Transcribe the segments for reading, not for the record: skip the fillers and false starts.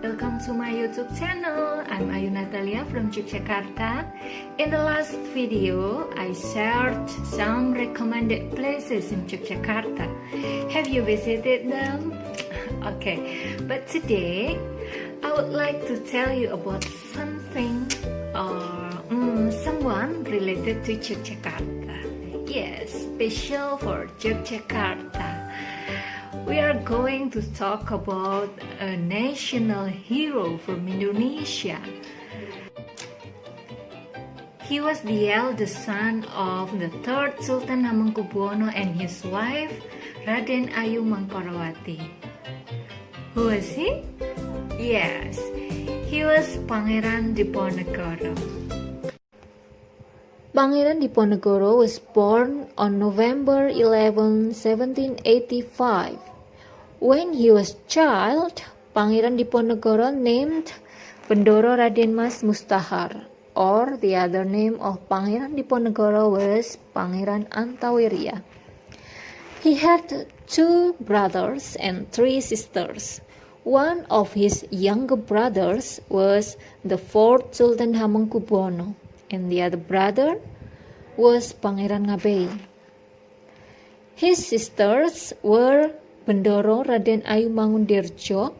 welcome to my YouTube channel. I'm Ayu Natalia from Yogyakarta. In the last video, I shared some recommended places in Yogyakarta. Have you visited them? Okay, but today I would like to tell you about something or someone related to Yogyakarta. Yes, special for Yogyakarta. We are going to talk about a national hero from Indonesia. He was the eldest son of the third Sultan Hamengkubuwono and his wife Raden Ayu Mangkorawati. Who was he? Yes, he was Pangeran Diponegoro. Pangeran Diponegoro was born on November 11, 1785. When he was a child, Pangeran Diponegoro named Bendoro Raden Mas Mustahar, or the other name of Pangeran Diponegoro was Pangeran Antawiria. He had 2 brothers and 3 sisters. One of his younger brothers was the 4th Sultan Hamengkubuwono, and the other brother was Pangeran Ngabei. His sisters were Bendoro Raden Ayu Mangundirjo,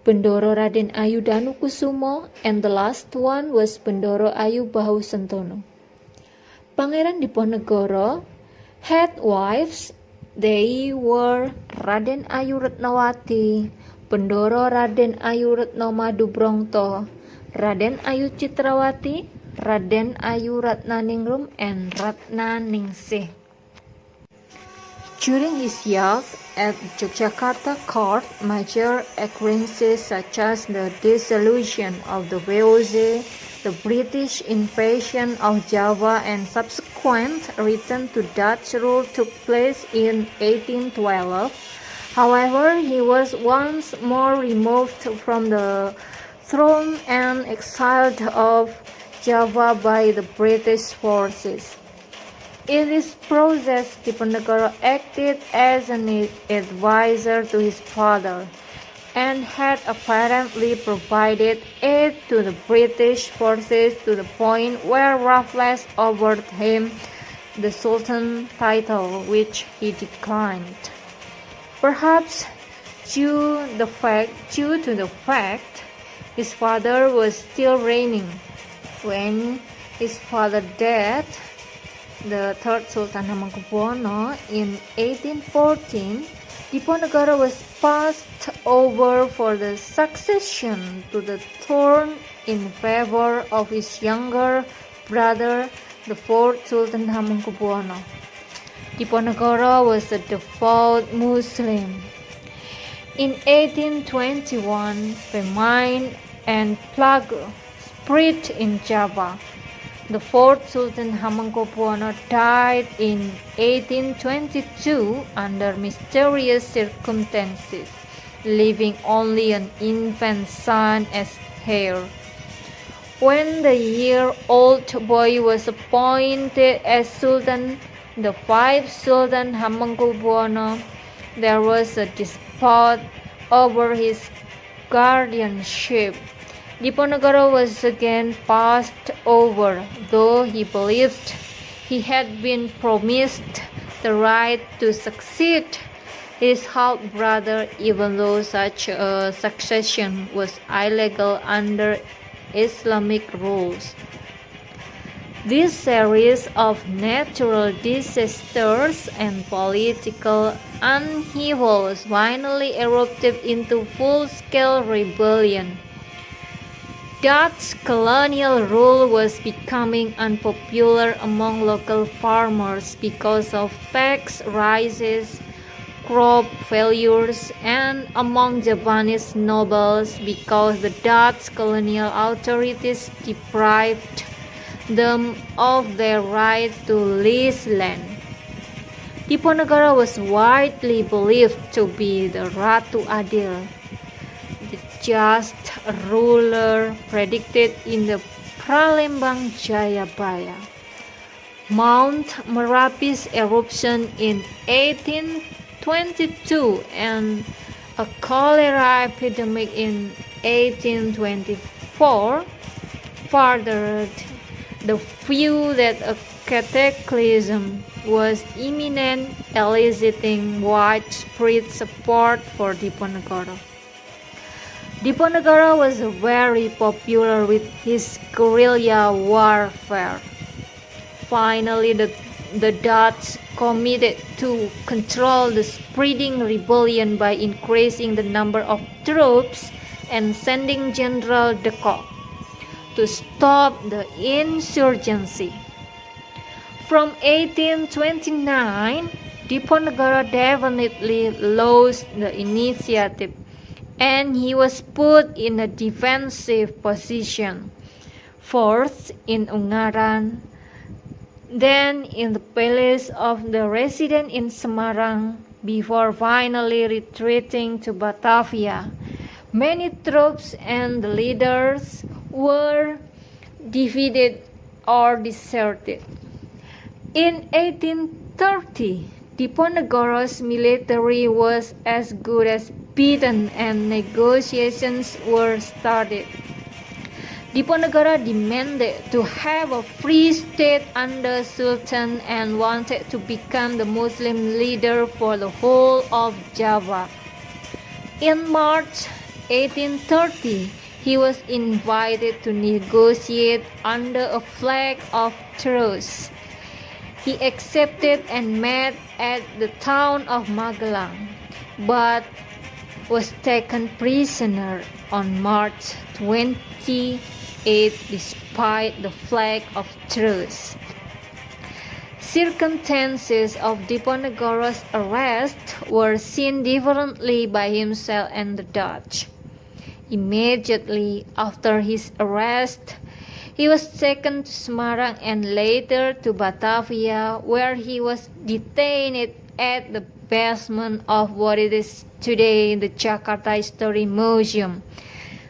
Bendoro Raden Ayu Danukusumo, and the last one was Bendoro Ayu Bahusentono. Pangeran Diponegoro had wives. They were Raden Ayu Retnawati, Bendoro Raden Ayu Retno Madubrongto, Raden Ayu Citrawati, Raden Ayu Ratnaningrum, and Ratnaningsih. During his youth at Yogyakarta court, major occurrences such as the dissolution of the VOC, the British invasion of Java, and subsequent return to Dutch rule took place in 1812. However, he was once more removed from the throne and exiled of Java by the British forces. In this process, Diponegoro acted as an advisor to his father and had apparently provided aid to the British forces to the point where Raffles offered him the Sultan title, which he declined. Perhaps due to the fact his father was still reigning. When his father died, the third Sultan Hamengkubuwono, in 1814, Diponegoro was passed over for the succession to the throne in favor of his younger brother, the fourth Sultan Hamengkubuwono. Diponegoro was a devout Muslim. In 1821, famine and plague spread in Java. The fourth Sultan Hamengkubuwono died in 1822 under mysterious circumstances, leaving only an infant son as heir. When the year-old boy was appointed as Sultan, the 5th Sultan Hamengkubuwono, there was a dispute over his guardianship. Diponegoro was again passed over, though he believed he had been promised the right to succeed his half-brother, even though such a succession was illegal under Islamic rules. This series of natural disasters and political upheavals finally erupted into full-scale rebellion. Dutch colonial rule was becoming unpopular among local farmers because of tax rises, crop failures, and among Japanese nobles because the Dutch colonial authorities deprived them of their right to lease land. Diponegoro was widely believed to be the Ratu Adil, the just ruler predicted in the Pralembang Jayabaya. Mount Merapi's eruption in 1822 and a cholera epidemic in 1824 furthered the view that a cataclysm was imminent, eliciting widespread support for Diponegoro. Diponegoro was very popular with his guerrilla warfare. Finally, the Dutch committed to control the spreading rebellion by increasing the number of troops and sending General de Kock to stop the insurgency. From 1829, Diponegoro definitely lost the initiative, and he was put in a defensive position, first in Ungaran, then in the palace of the resident in Semarang, before finally retreating to Batavia. Many troops and the leaders were defeated or deserted. In 1830, Diponegoro's military was as good as beaten and negotiations were started. Diponegoro demanded to have a free state under Sultan and wanted to become the Muslim leader for the whole of Java. In March 1830, he was invited to negotiate under a flag of truce. He accepted and met at the town of Magelang, but was taken prisoner on March 28 despite the flag of truce. Circumstances of Diponegoro's arrest were seen differently by himself and the Dutch. Immediately after his arrest, he was taken to Semarang and later to Batavia, where he was detained at the basement of what it is today the Jakarta History Museum.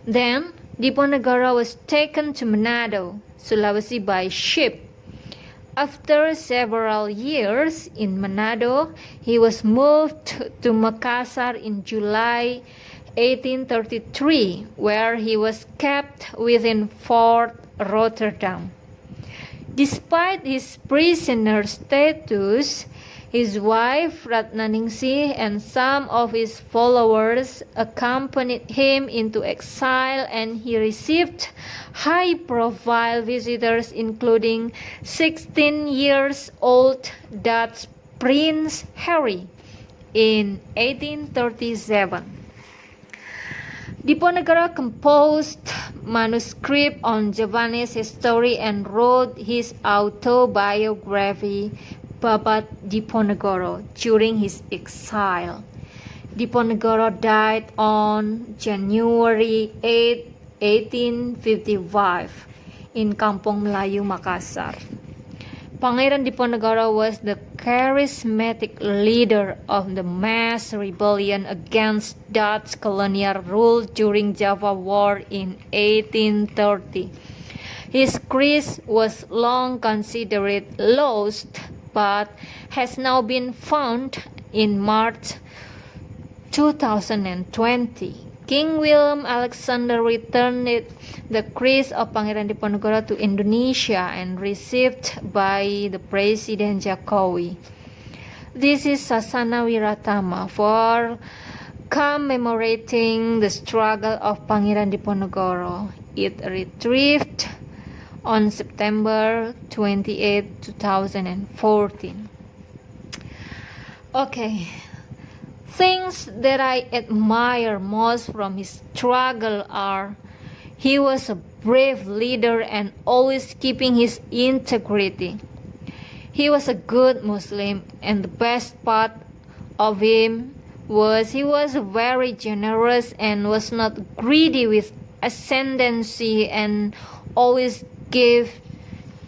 Then, Diponegoro was taken to Manado, Sulawesi by ship. After several years in Manado, he was moved to Makassar in July 1833, where he was kept within Fort Rotterdam. Despite his prisoner status, his wife Ratnaningsih and some of his followers accompanied him into exile, and he received high-profile visitors including 16-year-old Dutch Prince Harry in 1837. Diponegoro composed manuscript on Javanese history and wrote his autobiography Babat Diponegoro during his exile. Diponegoro died on January 8, 1855 in Kampung Melayu, Makassar. Pangeran Diponegoro was the charismatic leader of the mass rebellion against Dutch colonial rule during Java War in 1830. His creed was long considered lost, but has now been found in March 2020. King Willem Alexander returned the creed of Pangeran Diponegoro to Indonesia and received by the President Jokowi. This is Sasana Wiratama for commemorating the struggle of Pangeran Diponegoro. It retrieved on September 28, 2014. Okay, things that I admire most from his struggle are he was a brave leader and always keeping his integrity. He was a good Muslim, and the best part of him was he was very generous and was not greedy with ascendancy and always gave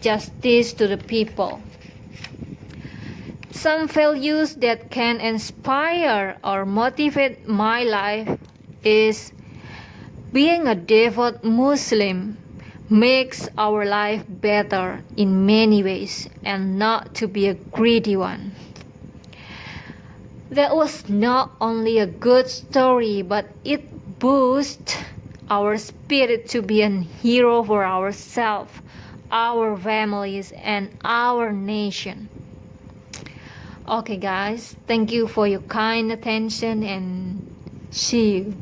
justice to the people. Some values that can inspire or motivate my life is being a devout Muslim makes our life better in many ways and not to be a greedy one. That was not only a good story, but it boosts our spirit to be a hero for ourselves, our families, and our nation. Okay guys, thank you for your kind attention and see you.